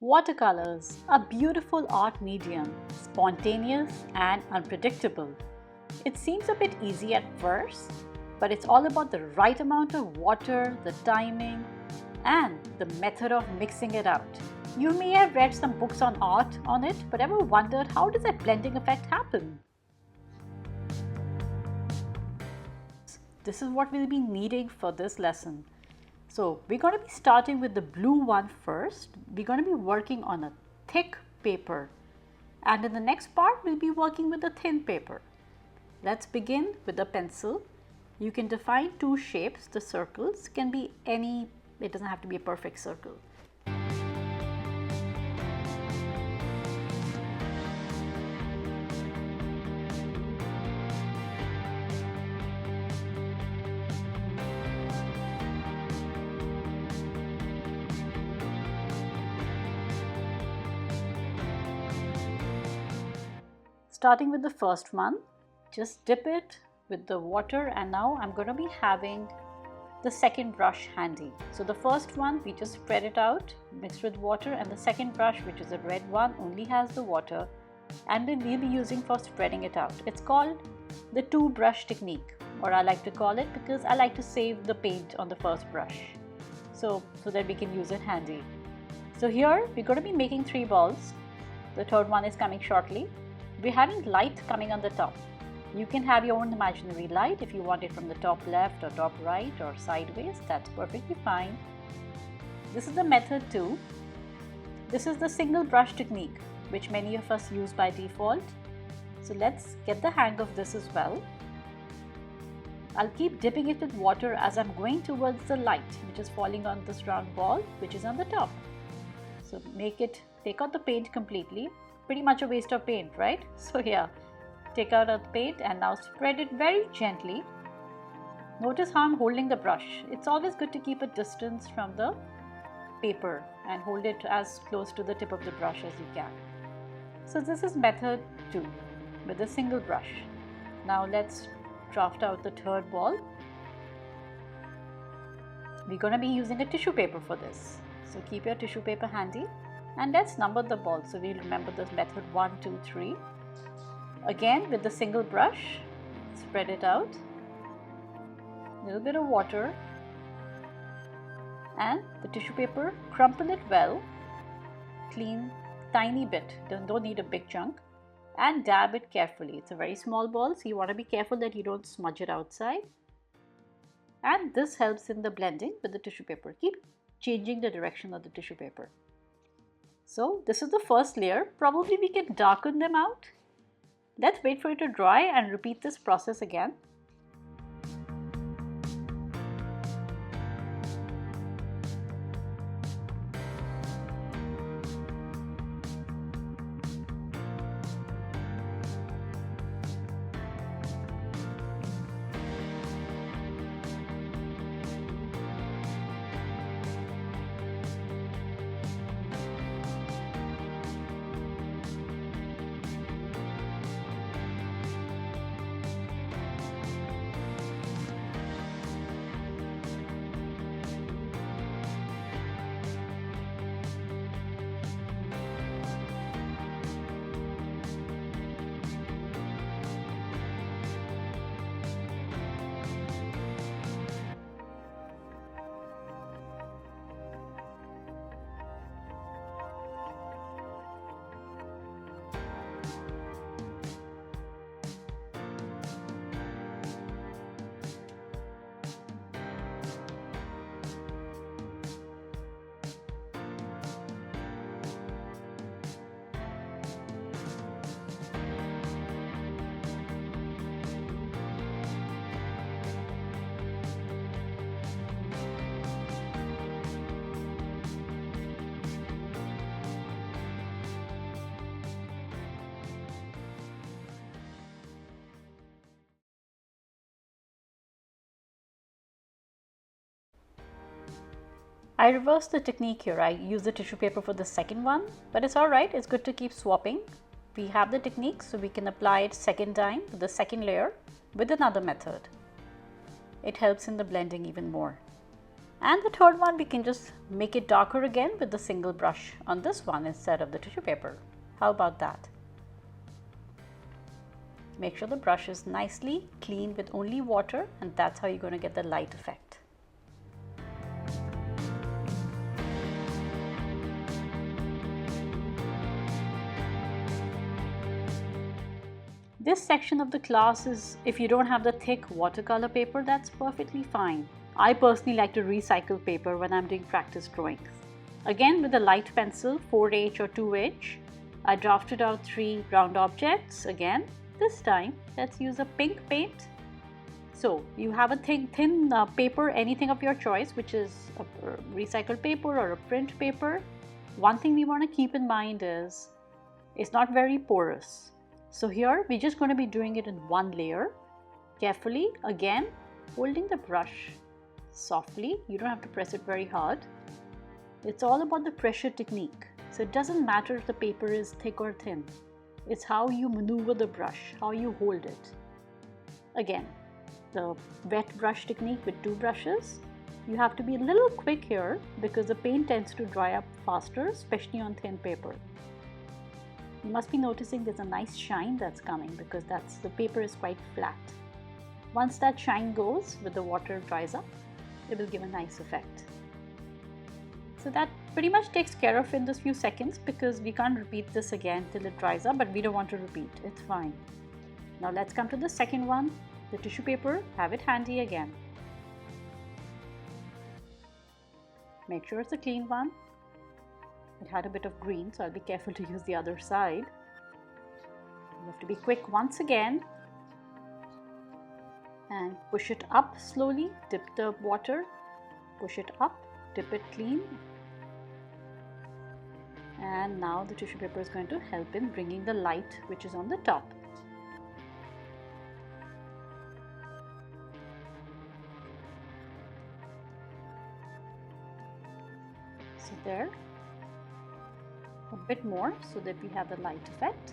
Watercolors, a beautiful art medium, spontaneous and unpredictable. It seems a bit easy at first, but it's all about the right amount of water, the timing, and the method of mixing it out. You may have read some books on art on it, but ever wondered how does that blending effect happen? This is what we'll be needing for this lesson. So we're going to be starting with the blue one first. We're going to be working on a thick paper, and in the next part we'll be working with a thin paper. Let's begin with the pencil. You can define two shapes. The circles can be any, it doesn't have to be a perfect circle. Starting with the first one, just dip it with the water, and now I'm going to be having the second brush handy. So the first one we just spread it out mixed with water, and the second brush, which is a red one, only has the water, and then we'll be using for spreading it out. It's called the two brush technique, or I like to call it, because I like to save the paint on the first brush so that we can use it handy. So here we're going to be making 3 balls. The third one is coming shortly. We're having light coming on the top. You can have your own imaginary light if you want it from the top left or top right or sideways. That's perfectly fine. This is the method 2. This is the single brush technique, which many of us use by default. So let's get the hang of this as well. I'll keep dipping it with water as I'm going towards the light, which is falling on this round ball, which is on the top. So take out the paint completely. Pretty much a waste of paint, right? So yeah, take out the paint and now spread it very gently. Notice how I'm holding the brush. It's always good to keep a distance from the paper and hold it as close to the tip of the brush as you can. So this is method 2 with a single brush. Now let's draft out the third ball. We're going to be using a tissue paper for this. So keep your tissue paper handy. And let's number the balls, so we'll remember this method 1, 2, 3. Again with the single brush, spread it out, a little bit of water, and the tissue paper, crumple it well, clean, tiny bit, don't need a big chunk, and dab it carefully. It's a very small ball, so you want to be careful that you don't smudge it outside. And this helps in the blending with the tissue paper. Keep changing the direction of the tissue paper. So this is the first layer. Probably we can darken them out. Let's wait for it to dry and repeat this process again. I reversed the technique here. I used the tissue paper for the second one, but it's alright, it's good to keep swapping. We have the technique, so we can apply it second time to the second layer with another method. It helps in the blending even more. And the third one, we can just make it darker again with the single brush on this one instead of the tissue paper. How about that? Make sure the brush is nicely clean with only water, and that's how you're going to get the light effect. This section of the class is, if you don't have the thick watercolor paper, that's perfectly fine. I personally like to recycle paper when I'm doing practice drawings. Again, with a light pencil, 4H or 2H, I drafted out 3 round objects. Again, this time, let's use a pink paint. So, you have a thin paper, anything of your choice, which is a recycled paper or a print paper. One thing we want to keep in mind is, it's not very porous. So here, we're just going to be doing it in one layer, carefully, again, holding the brush softly. You don't have to press it very hard. It's all about the pressure technique. So it doesn't matter if the paper is thick or thin. It's how you maneuver the brush, how you hold it. Again, the wet brush technique with 2 brushes. You have to be a little quick here because the paint tends to dry up faster, especially on thin paper. You must be noticing there's a nice shine that's coming because the paper is quite flat. Once that shine goes, with the water dries up, it will give a nice effect. So that pretty much takes care of in this few seconds because we can't repeat this again till it dries up, but we don't want to repeat, it's fine. Now let's come to the second one, the tissue paper, have it handy again. Make sure it's a clean one. It had a bit of green, so I'll be careful to use the other side. You have to be quick once again and push it up slowly, dip the water, push it up, dip it clean. And now the tissue paper is going to help in bringing the light which is on the top. So there. A bit more so that we have the light effect.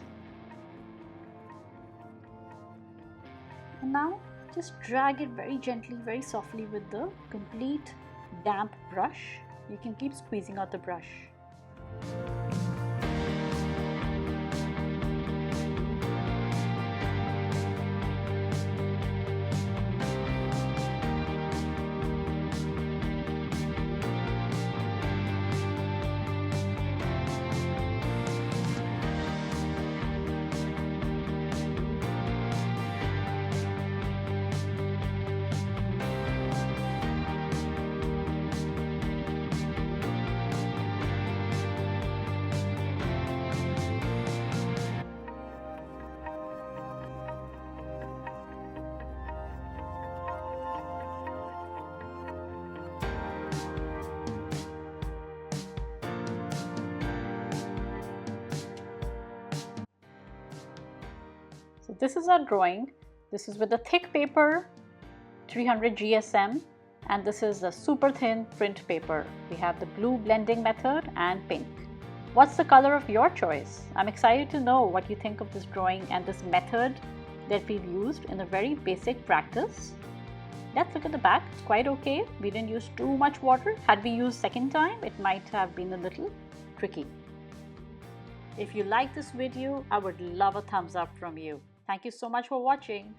And now just drag it very gently, very softly with the complete damp brush. You can keep squeezing out the brush. So this is our drawing. This is with a thick paper, 300 GSM, and this is a super thin print paper. We have the blue blending method and pink. What's the color of your choice? I'm excited to know what you think of this drawing and this method that we've used in a very basic practice. Let's look at the back. It's quite okay. We didn't use too much water. Had we used second time, it might have been a little tricky. If you like this video, I would love a thumbs up from you. Thank you so much for watching.